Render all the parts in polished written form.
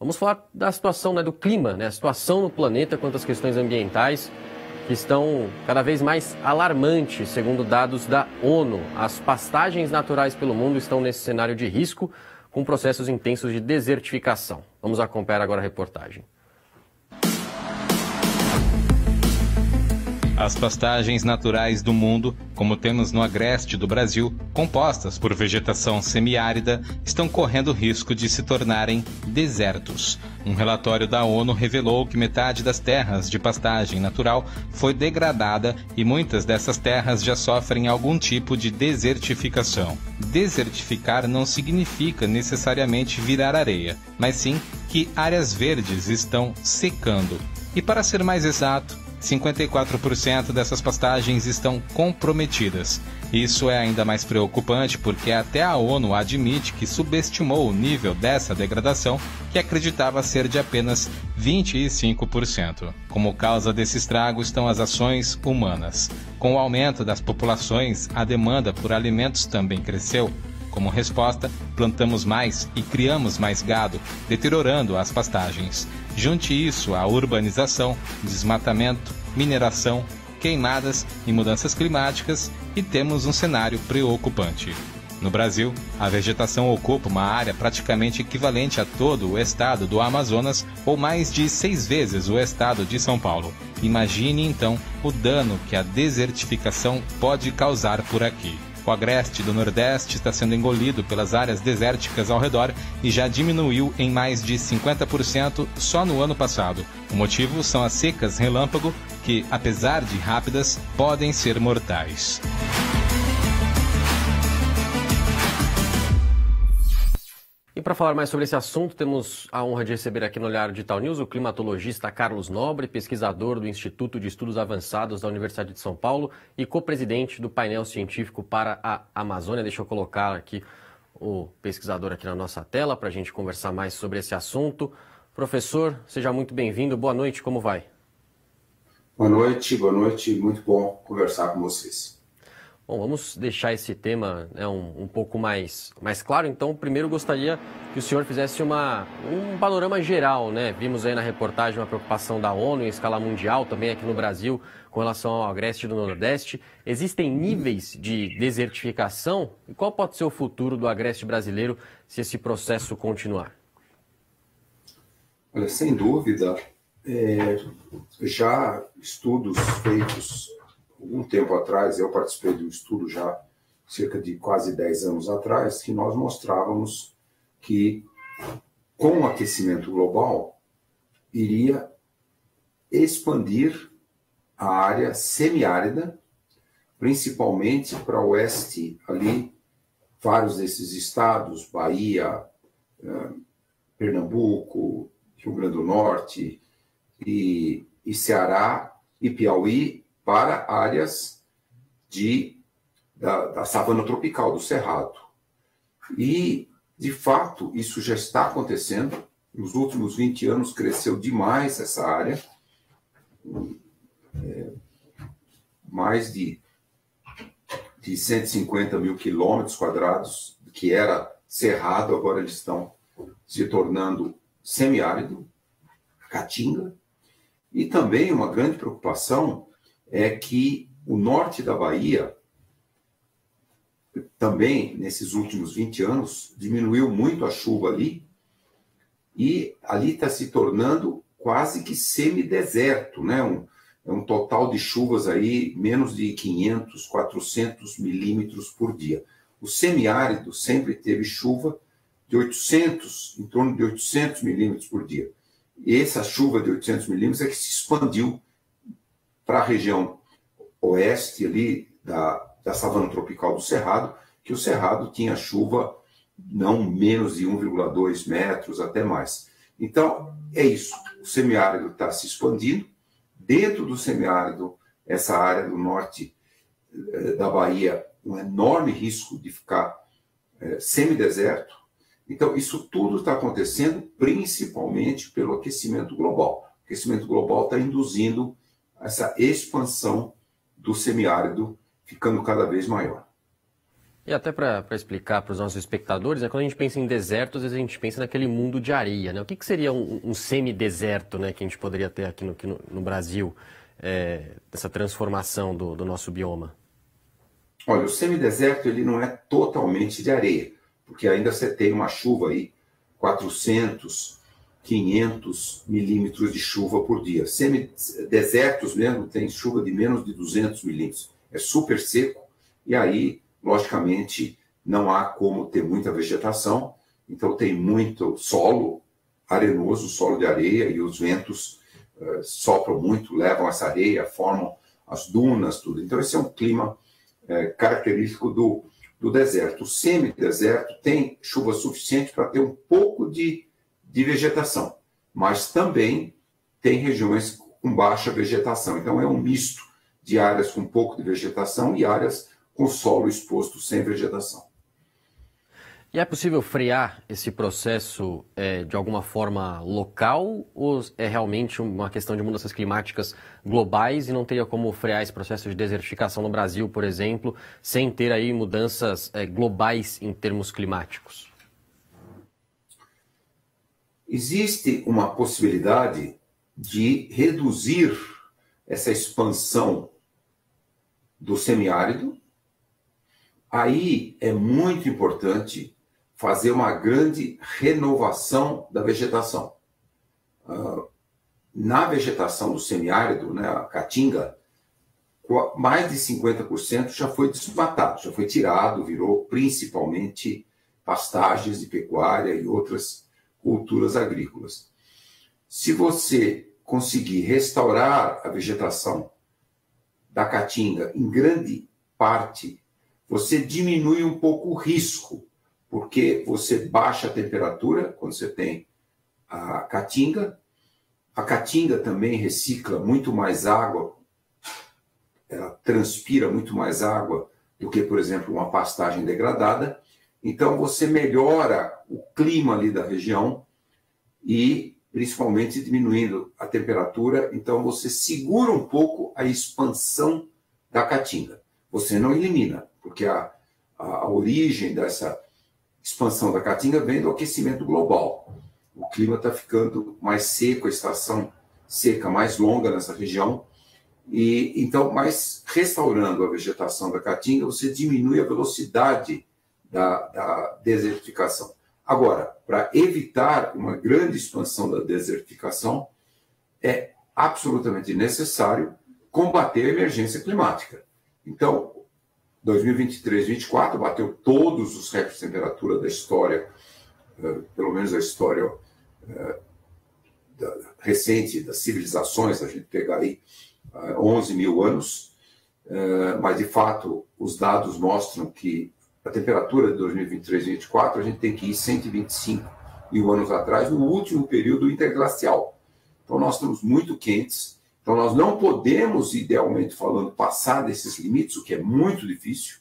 Vamos falar da situação, né, do clima, né, a situação no planeta quanto às questões ambientais, que estão cada vez mais alarmantes, segundo dados da ONU. As pastagens naturais pelo mundo estão nesse cenário de risco, com processos intensos de desertificação. Vamos acompanhar agora a reportagem. As pastagens naturais do mundo, como temos no agreste do Brasil, compostas por vegetação semiárida, estão correndo risco de se tornarem desertos. Um relatório da ONU revelou que metade das terras de pastagem natural foi degradada e muitas dessas terras já sofrem algum tipo de desertificação. Desertificar não significa necessariamente virar areia, mas sim que áreas verdes estão secando. E para ser mais exato, 54% dessas pastagens estão comprometidas. Isso é ainda mais preocupante porque até a ONU admite que subestimou o nível dessa degradação, que acreditava ser de apenas 25%. Como causa desse estrago estão as ações humanas. Com o aumento das populações, a demanda por alimentos também cresceu. Como resposta, plantamos mais e criamos mais gado, deteriorando as pastagens. Junte isso à urbanização, desmatamento, mineração, queimadas e mudanças climáticas e temos um cenário preocupante. No Brasil, a vegetação ocupa uma área praticamente equivalente a todo o estado do Amazonas ou mais de 6 vezes o estado de São Paulo. Imagine então o dano que a desertificação pode causar por aqui. O agreste do Nordeste está sendo engolido pelas áreas desérticas ao redor e já diminuiu em mais de 50% só no ano passado. O motivo são as secas relâmpago que, apesar de rápidas, podem ser mortais. E para falar mais sobre esse assunto, temos a honra de receber aqui no Olhar Digital News o climatologista Carlos Nobre, pesquisador do Instituto de Estudos Avançados da Universidade de São Paulo e co-presidente do painel científico para a Amazônia. Deixa eu colocar aqui o pesquisador aqui na nossa tela para a gente conversar mais sobre esse assunto. Professor, seja muito bem-vindo. Boa noite, como vai? Boa noite, muito bom conversar com vocês. Bom, vamos deixar esse tema, né, um pouco mais claro. Então, primeiro gostaria que o senhor fizesse um panorama geral, né? Vimos aí na reportagem uma preocupação da ONU em escala mundial, também aqui no Brasil, com relação ao agreste do Nordeste. Existem níveis de desertificação? E qual pode ser o futuro do agreste brasileiro se esse processo continuar? Olha, sem dúvida, já estudos feitos algum tempo atrás, eu participei de um estudo já cerca de quase 10 anos atrás, que nós mostrávamos que com o aquecimento global iria expandir a área semiárida, principalmente para o oeste, ali, vários desses estados, Bahia, Pernambuco, Rio Grande do Norte e Ceará e Piauí, para áreas da savana tropical, do Cerrado. E, de fato, isso já está acontecendo. Nos últimos 20 anos cresceu demais essa área. Mais de 150 mil quilômetros quadrados, que era cerrado, agora eles estão se tornando semiárido, caatinga. E também uma grande preocupação é que o norte da Bahia, também nesses últimos 20 anos, diminuiu muito a chuva ali, e ali está se tornando quase que semideserto, né? Um total de chuvas aí, menos de 500, 400 milímetros por dia. O semiárido sempre teve chuva de 800, em torno de 800 milímetros por dia. E essa chuva de 800 milímetros é que se expandiu para a região oeste ali da savana tropical do Cerrado, que o Cerrado tinha chuva não menos de 1,2 metros, até mais. Então, é isso. O semiárido está se expandindo. Dentro do semiárido, essa área do norte da Bahia, um enorme risco de ficar semideserto. Então, isso tudo está acontecendo principalmente pelo aquecimento global. O aquecimento global está induzindo essa expansão do semiárido ficando cada vez maior. E até para explicar para os nossos espectadores, né, quando a gente pensa em deserto, às vezes a gente pensa naquele mundo de areia, né? O que seria um semideserto, né, que a gente poderia ter aqui no Brasil, dessa transformação do nosso bioma? Olha, o semideserto ele não é totalmente de areia, porque ainda você tem uma chuva aí, 400, 500 milímetros de chuva por dia. Semidesertos mesmo tem chuva de menos de 200 milímetros. É super seco e aí, logicamente, não há como ter muita vegetação. Então tem muito solo arenoso, solo de areia, e os ventos sopram muito, levam essa areia, formam as dunas, tudo. Então esse é um clima característico do deserto. O semideserto tem chuva suficiente para ter um pouco de vegetação, mas também tem regiões com baixa vegetação. Então é um misto de áreas com pouco de vegetação e áreas com solo exposto sem vegetação. E é possível frear esse processo de alguma forma local ou é realmente uma questão de mudanças climáticas globais e não teria como frear esse processo de desertificação no Brasil, por exemplo, sem ter aí mudanças globais em termos climáticos? Existe uma possibilidade de reduzir essa expansão do semiárido. Aí é muito importante fazer uma grande renovação da vegetação. Na vegetação do semiárido, né, a caatinga, mais de 50% já foi desmatado, já foi tirado, virou principalmente pastagens de pecuária e outras culturas agrícolas. Se você conseguir restaurar a vegetação da caatinga em grande parte, você diminui um pouco o risco, porque você baixa a temperatura quando você tem a caatinga. A caatinga também recicla muito mais água, ela transpira muito mais água do que, por exemplo, uma pastagem degradada. Então você melhora o clima ali da região e principalmente diminuindo a temperatura, então você segura um pouco a expansão da caatinga. Você não elimina, porque a origem dessa expansão da caatinga vem do aquecimento global. O clima está ficando mais seco, a estação seca mais longa nessa região, e então, mas restaurando a vegetação da caatinga, você diminui a velocidade da desertificação. Agora, para evitar uma grande expansão da desertificação, é absolutamente necessário combater a emergência climática. Então, 2023-24 bateu todos os recordes de temperatura da história, pelo menos a história recente das civilizações, a gente pegar aí 11 mil anos, mas de fato os dados mostram que a temperatura de 2023-24 a gente tem que ir 125 mil anos atrás, no último período interglacial. Então nós estamos muito quentes. Então, nós não podemos, idealmente falando, passar desses limites, o que é muito difícil.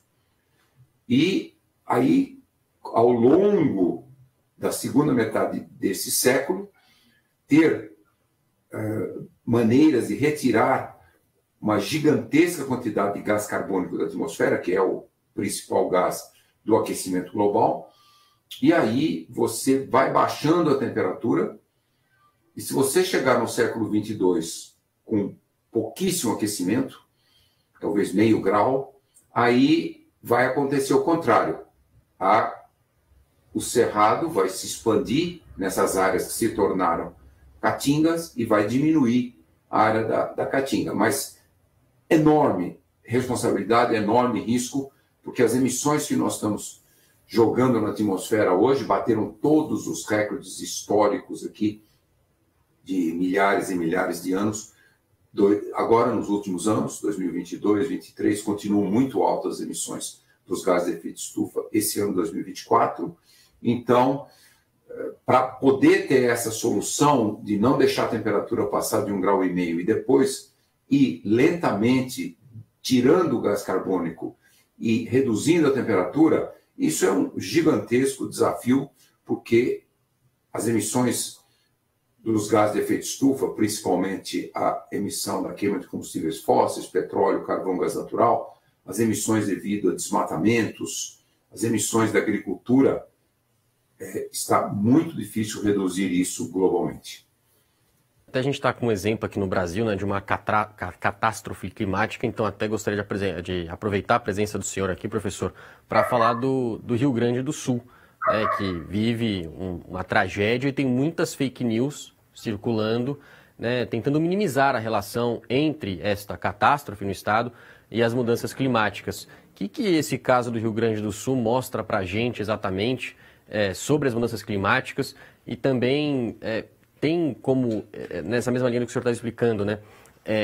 E aí, ao longo da segunda metade desse século, ter maneiras de retirar uma gigantesca quantidade de gás carbônico da atmosfera, que é o principal gás do aquecimento global. E aí, você vai baixando a temperatura. E se você chegar no século 22 com pouquíssimo aquecimento, talvez meio grau, aí vai acontecer o contrário. O cerrado vai se expandir nessas áreas que se tornaram caatingas e vai diminuir a área da caatinga. Mas enorme responsabilidade, enorme risco, porque as emissões que nós estamos jogando na atmosfera hoje bateram todos os recordes históricos aqui de milhares e milhares de anos. Agora, nos últimos anos, 2022, 2023, continuam muito altas as emissões dos gases de efeito estufa, esse ano 2024. Então, para poder ter essa solução de não deixar a temperatura passar de 1,5 graus e depois ir lentamente tirando o gás carbônico e reduzindo a temperatura, isso é um gigantesco desafio, porque as emissões dos gases de efeito estufa, principalmente a emissão da queima de combustíveis fósseis, petróleo, carvão, gás natural, as emissões devido a desmatamentos as emissões da agricultura, está muito difícil reduzir isso globalmente. Até a gente está com um exemplo aqui no Brasil, né, de uma catástrofe climática, então até gostaria de aproveitar a presença do senhor aqui, professor, para falar do Rio Grande do Sul, né, que vive uma tragédia e tem muitas fake news circulando, né, tentando minimizar a relação entre esta catástrofe no estado e as mudanças climáticas. O que esse caso do Rio Grande do Sul mostra para a gente exatamente sobre as mudanças climáticas e também tem como, nessa mesma linha que o senhor está explicando, né,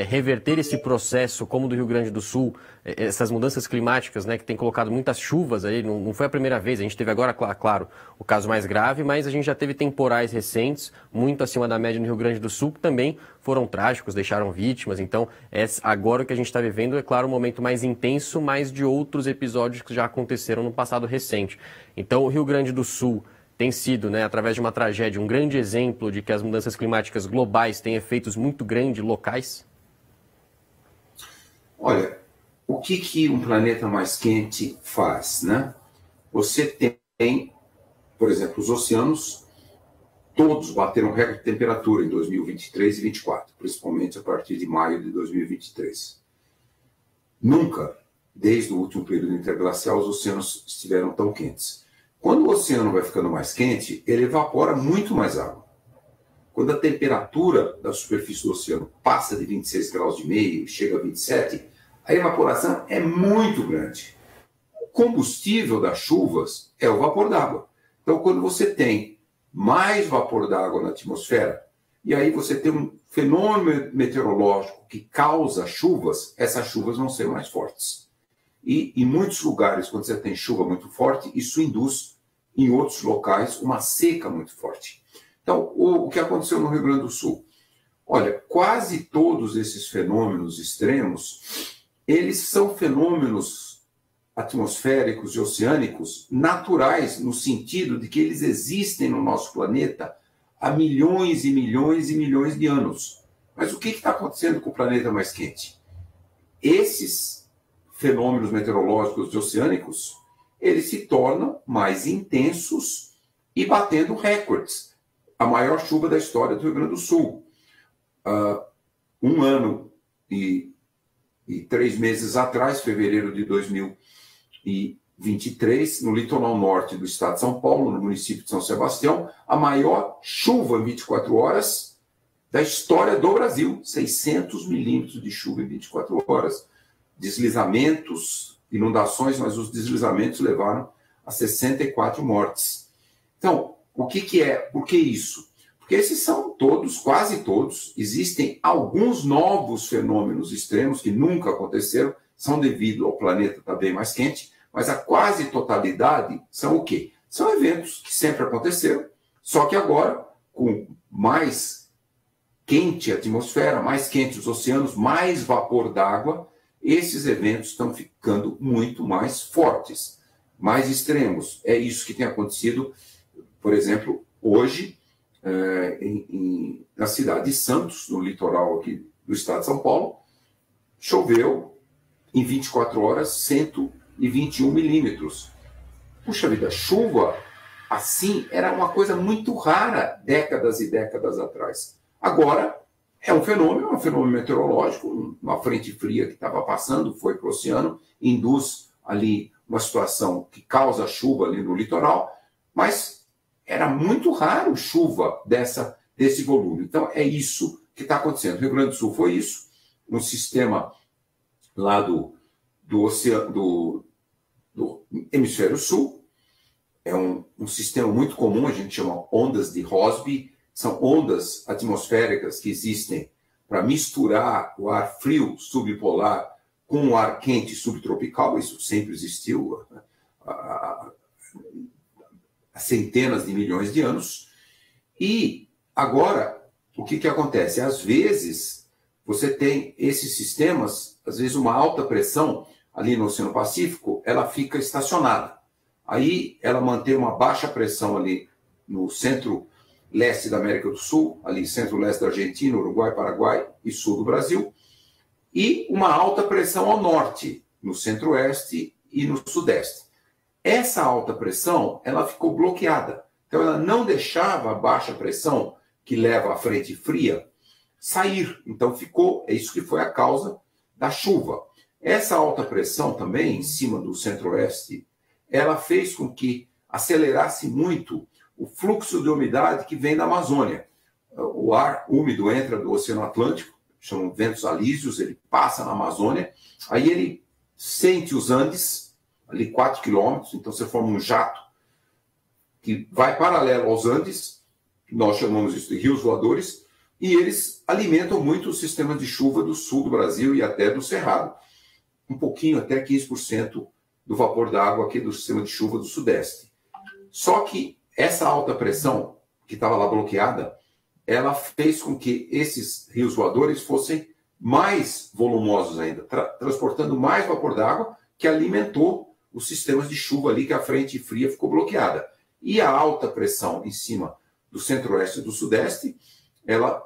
reverter esse processo como do Rio Grande do Sul, essas mudanças climáticas, né, que tem colocado muitas chuvas aí, não foi a primeira vez, a gente teve agora, claro, o caso mais grave, mas a gente já teve temporais recentes, muito acima da média no Rio Grande do Sul, que também foram trágicos, deixaram vítimas, então agora o que a gente está vivendo é, claro, um momento mais intenso, mas de outros episódios que já aconteceram no passado recente. Então o Rio Grande do Sul tem sido, né, através de uma tragédia, um grande exemplo de que as mudanças climáticas globais têm efeitos muito grandes locais? Olha, o que um planeta mais quente faz, né? Você tem, por exemplo, os oceanos, todos bateram recorde de temperatura em 2023 e 2024, principalmente a partir de maio de 2023. Nunca, desde o último período interglacial, os oceanos estiveram tão quentes. Quando o oceano vai ficando mais quente, ele evapora muito mais água. Quando a temperatura da superfície do oceano passa de 26 graus de meio e chega a 27, a evaporação é muito grande. O combustível das chuvas é o vapor d'água. Então, quando você tem mais vapor d'água na atmosfera, e aí você tem um fenômeno meteorológico que causa chuvas, essas chuvas vão ser mais fortes. E em muitos lugares, quando você tem chuva muito forte, isso induz, em outros locais, uma seca muito forte. Então, o que aconteceu no Rio Grande do Sul? Olha, quase todos esses fenômenos extremos, eles são fenômenos atmosféricos e oceânicos naturais, no sentido de que eles existem no nosso planeta há milhões e milhões e milhões de anos. Mas o que está acontecendo com o planeta mais quente? Esses fenômenos meteorológicos e oceânicos, eles se tornam mais intensos e batendo recordes. A maior chuva da história do Rio Grande do Sul. 1 ano e 3 meses atrás, fevereiro de 2023, no litoral norte do estado de São Paulo, no município de São Sebastião, a maior chuva em 24 horas da história do Brasil. 600 milímetros de chuva em 24 horas. Deslizamentos, inundações, mas os deslizamentos levaram a 64 mortes. Então, por que isso? Porque esses são todos, quase todos, existem alguns novos fenômenos extremos que nunca aconteceram, são devido ao planeta estar bem mais quente, mas a quase totalidade são o quê? São eventos que sempre aconteceram, só que agora, com mais quente a atmosfera, mais quente os oceanos, mais vapor d'água, esses eventos estão ficando muito mais fortes, mais extremos. É isso que tem acontecido, por exemplo, hoje, na cidade de Santos, no litoral aqui do estado de São Paulo, choveu em 24 horas 121 milímetros. Puxa vida, chuva assim era uma coisa muito rara décadas e décadas atrás. Agora é um fenômeno meteorológico, uma frente fria que estava passando, foi para o oceano, induz ali uma situação que causa chuva ali no litoral, mas era muito raro chuva desse volume. Então, é isso que está acontecendo. O Rio Grande do Sul foi isso, um sistema lá do hemisfério sul, é um sistema muito comum, a gente chama ondas de Rossby, são ondas atmosféricas que existem para misturar o ar frio subpolar com o ar quente subtropical, isso sempre existiu há centenas de milhões de anos. E agora, o que acontece? Às vezes, você tem esses sistemas, às vezes uma alta pressão ali no Oceano Pacífico, ela fica estacionada. Aí ela mantém uma baixa pressão ali no centro-leste da América do Sul, ali centro-leste da Argentina, Uruguai, Paraguai e sul do Brasil, e uma alta pressão ao norte, no centro-oeste e no sudeste. essa alta pressão, ela ficou bloqueada. Então, ela não deixava a baixa pressão, que leva à frente fria, sair. Então, é isso que foi a causa da chuva. Essa alta pressão também, em cima do centro-oeste, ela fez com que acelerasse muito o fluxo de umidade que vem da Amazônia. O ar úmido entra do Oceano Atlântico, chamam ventos alísios, ele passa na Amazônia, aí ele sente os Andes, ali 4 quilômetros, então você forma um jato que vai paralelo aos Andes, nós chamamos isso de rios voadores, e eles alimentam muito os sistemas de chuva do sul do Brasil e até do Cerrado. Um pouquinho, até 15% do vapor d'água aqui do sistema de chuva do sudeste. Só que essa alta pressão, que estava lá bloqueada, ela fez com que esses rios voadores fossem mais volumosos ainda, transportando mais vapor d'água, que alimentou os sistemas de chuva ali, que a frente fria ficou bloqueada. E a alta pressão em cima do centro-oeste e do sudeste, ela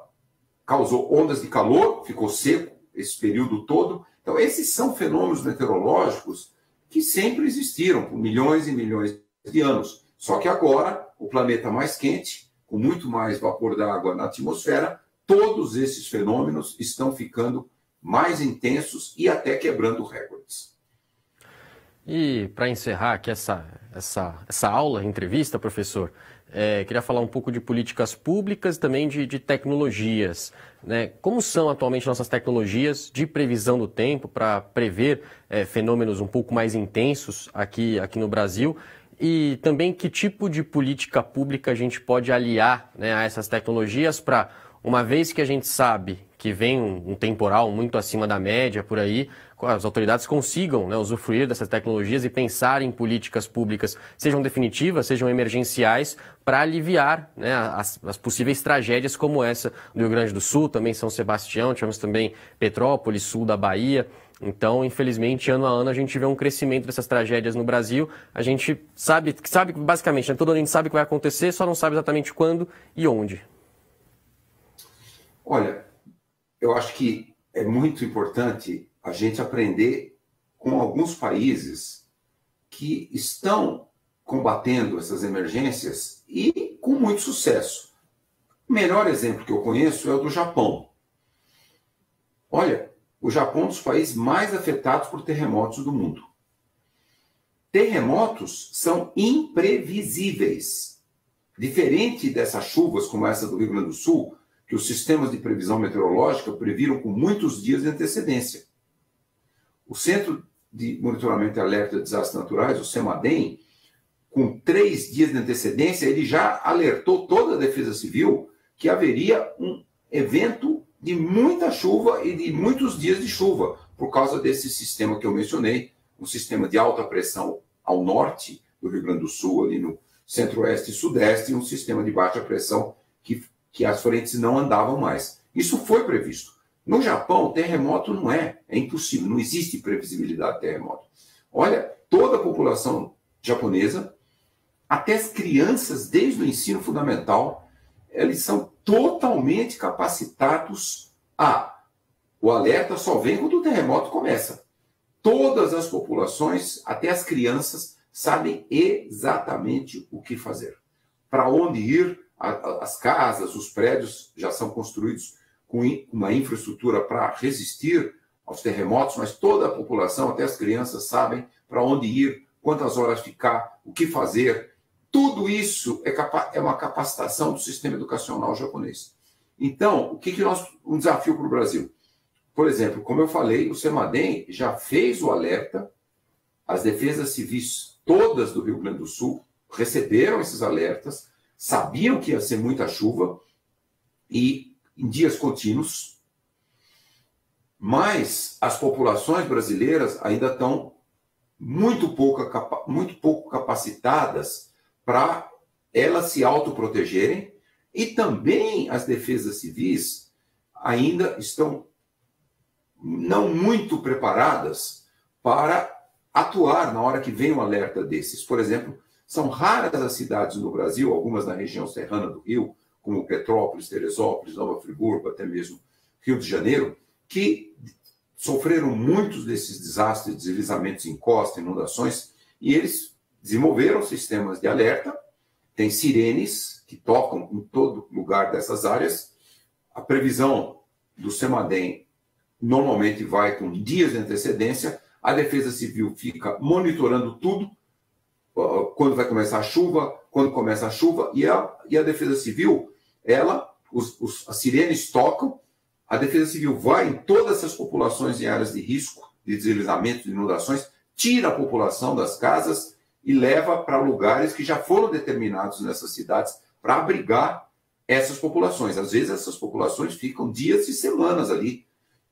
causou ondas de calor, ficou seco esse período todo. Então, esses são fenômenos meteorológicos que sempre existiram por milhões e milhões de anos. Só que agora, o planeta mais quente, com muito mais vapor d'água na atmosfera, todos esses fenômenos estão ficando mais intensos e até quebrando recordes. E para encerrar aqui essa aula, entrevista, professor, queria falar um pouco de políticas públicas e também de tecnologias, né? Como são atualmente nossas tecnologias de previsão do tempo para prever fenômenos um pouco mais intensos aqui no Brasil? E também que tipo de política pública a gente pode aliar, né, a essas tecnologias para, uma vez que a gente sabe que vem um temporal muito acima da média por aí, as autoridades consigam, né, usufruir dessas tecnologias e pensar em políticas públicas, sejam definitivas, sejam emergenciais, para aliviar, né, as possíveis tragédias como essa do Rio Grande do Sul, também São Sebastião, tivemos também Petrópolis, sul da Bahia. Então, infelizmente, ano a ano a gente vê um crescimento dessas tragédias no Brasil. A gente sabe basicamente, né, todo ano a gente sabe o que vai acontecer, só não sabe exatamente quando e onde. Olha, eu acho que é muito importante a gente aprender com alguns países que estão combatendo essas emergências e com muito sucesso. O melhor exemplo que eu conheço é o do Japão. Olha, o Japão é um dos países mais afetados por terremotos do mundo. Terremotos são imprevisíveis. Diferente dessas chuvas como essa do Rio Grande do Sul, que os sistemas de previsão meteorológica previram com muitos dias de antecedência. O Centro de Monitoramento e Alerta de Desastres Naturais, o CEMADEM, com 3 dias de antecedência, ele já alertou toda a Defesa Civil que haveria um evento de muita chuva e de muitos dias de chuva, por causa desse sistema que eu mencionei, um sistema de alta pressão ao norte do Rio Grande do Sul, ali no centro-oeste e sudeste, e um sistema de baixa pressão que as frentes não andavam mais. Isso foi previsto. No Japão, terremoto não é impossível, não existe previsibilidade de terremoto. Olha, toda a população japonesa, até as crianças, desde o ensino fundamental, eles são totalmente capacitados o alerta só vem quando o terremoto começa. Todas as populações, até as crianças, sabem exatamente o que fazer. Para onde ir, as casas, os prédios já são construídos com uma infraestrutura para resistir aos terremotos, mas toda a população, até as crianças, sabem para onde ir, quantas horas ficar, o que fazer. Tudo isso é uma capacitação do sistema educacional japonês. Então, um desafio para o Brasil? Por exemplo, como eu falei, o CEMADEM já fez o alerta, as defesas civis todas do Rio Grande do Sul receberam esses alertas, sabiam que ia ser muita chuva e em dias contínuos, mas as populações brasileiras ainda estão muito pouco capacitadas para elas se autoprotegerem, e também as defesas civis ainda estão não muito preparadas para atuar na hora que vem um alerta desses. Por exemplo, são raras as cidades no Brasil, algumas na região serrana do Rio, como Petrópolis, Teresópolis, Nova Friburgo, até mesmo Rio de Janeiro, que sofreram muitos desses desastres, deslizamentos em costa, inundações, e eles desenvolveram sistemas de alerta, tem sirenes que tocam em todo lugar dessas áreas. A previsão do CEMADEM normalmente vai com dias de antecedência. A Defesa Civil fica monitorando tudo, quando vai começar a chuva, quando começa a chuva, e a Defesa Civil, as sirenes tocam, a Defesa Civil vai em todas essas populações em áreas de risco, de deslizamento, de inundações, tira a população das casas e leva para lugares que já foram determinados nessas cidades para abrigar essas populações. Às vezes essas populações ficam dias e semanas ali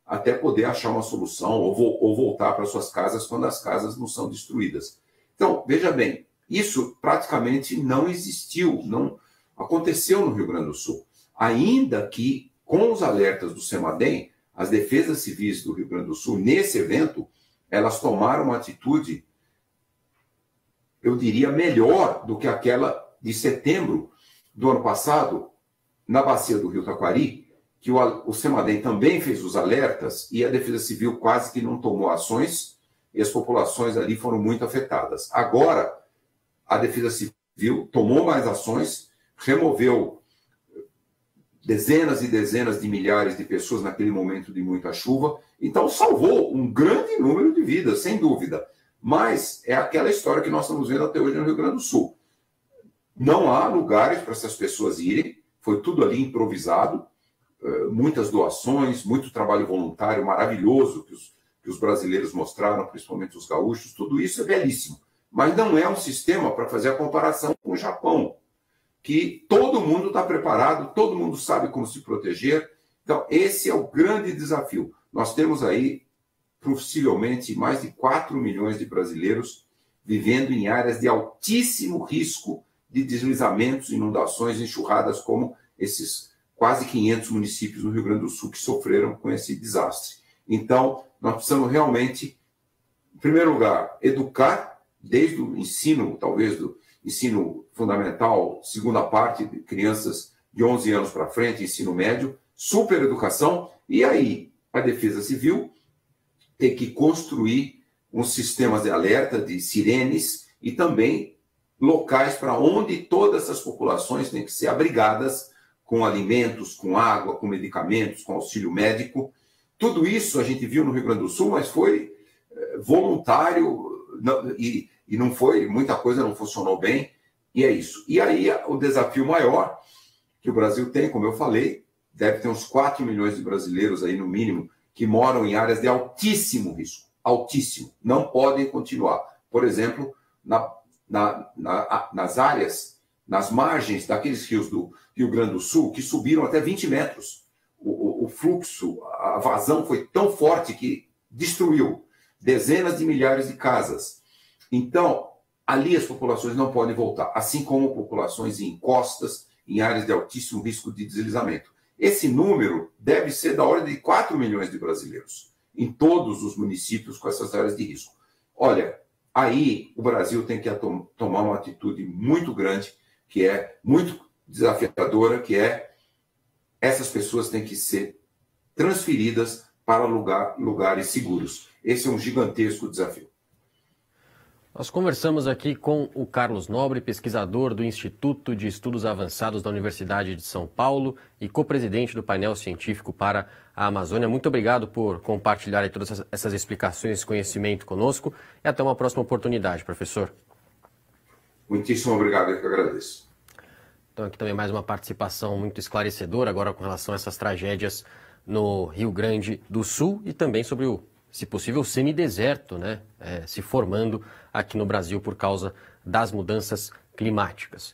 até poder achar uma solução ou voltar para suas casas quando as casas não são destruídas. Então, veja bem, isso praticamente não existiu, não aconteceu no Rio Grande do Sul. Ainda que, com os alertas do CEMADEM, as defesas civis do Rio Grande do Sul, nesse evento, elas tomaram uma atitude, eu diria, melhor do que aquela de setembro do ano passado, na bacia do Rio Taquari, que o CEMADEM também fez os alertas e a Defesa Civil quase que não tomou ações e as populações ali foram muito afetadas. Agora, a Defesa Civil tomou mais ações, removeu dezenas e dezenas de milhares de pessoas naquele momento de muita chuva, então salvou um grande número de vidas, sem dúvida. Mas é aquela história que nós estamos vendo até hoje no Rio Grande do Sul. Não há lugares para essas pessoas irem, foi tudo ali improvisado, muitas doações, muito trabalho voluntário maravilhoso que os brasileiros mostraram, principalmente os gaúchos, tudo isso é belíssimo. Mas não é um sistema para fazer a comparação com o Japão, que todo mundo está preparado, todo mundo sabe como se proteger. Então, esse é o grande desafio. Nós temos aí, possivelmente, mais de 4 milhões de brasileiros vivendo em áreas de altíssimo risco de deslizamentos, inundações, enxurradas, como esses quase 500 municípios no Rio Grande do Sul que sofreram com esse desastre. Então, nós precisamos realmente, em primeiro lugar, educar desde o ensino, talvez do ensino fundamental, segunda parte, de crianças de 11 anos para frente, ensino médio, super educação, e aí a Defesa Civil tem que construir uns sistemas de alerta, de sirenes, e também locais para onde todas essas populações têm que ser abrigadas com alimentos, com água, com medicamentos, com auxílio médico. Tudo isso a gente viu no Rio Grande do Sul, mas foi voluntário e não foi, muita coisa não funcionou bem, e é isso. E aí o desafio maior que o Brasil tem, como eu falei, deve ter uns 4 milhões de brasileiros aí no mínimo que moram em áreas de altíssimo risco, altíssimo, não podem continuar. Por exemplo, nas áreas, nas margens daqueles rios do Rio Grande do Sul, que subiram até 20 metros. O fluxo, a vazão foi tão forte que destruiu dezenas de milhares de casas. Então, ali as populações não podem voltar, assim como populações em encostas, em áreas de altíssimo risco de deslizamento. Esse número deve ser da ordem de 4 milhões de brasileiros, em todos os municípios com essas áreas de risco. Olha, aí o Brasil tem que tomar uma atitude muito grande, que é muito desafiadora, que é essas pessoas têm que ser transferidas para lugares seguros. Esse é um gigantesco desafio. Nós conversamos aqui com o Carlos Nobre, pesquisador do Instituto de Estudos Avançados da Universidade de São Paulo e co-presidente do painel científico para a Amazônia. Muito obrigado por compartilhar aí todas essas explicações, esse conhecimento conosco, e até uma próxima oportunidade, professor. Muitíssimo obrigado, eu que agradeço. Então aqui também mais uma participação muito esclarecedora agora com relação a essas tragédias no Rio Grande do Sul e também sobre o, se possível, semideserto, né, se formando aqui no Brasil por causa das mudanças climáticas.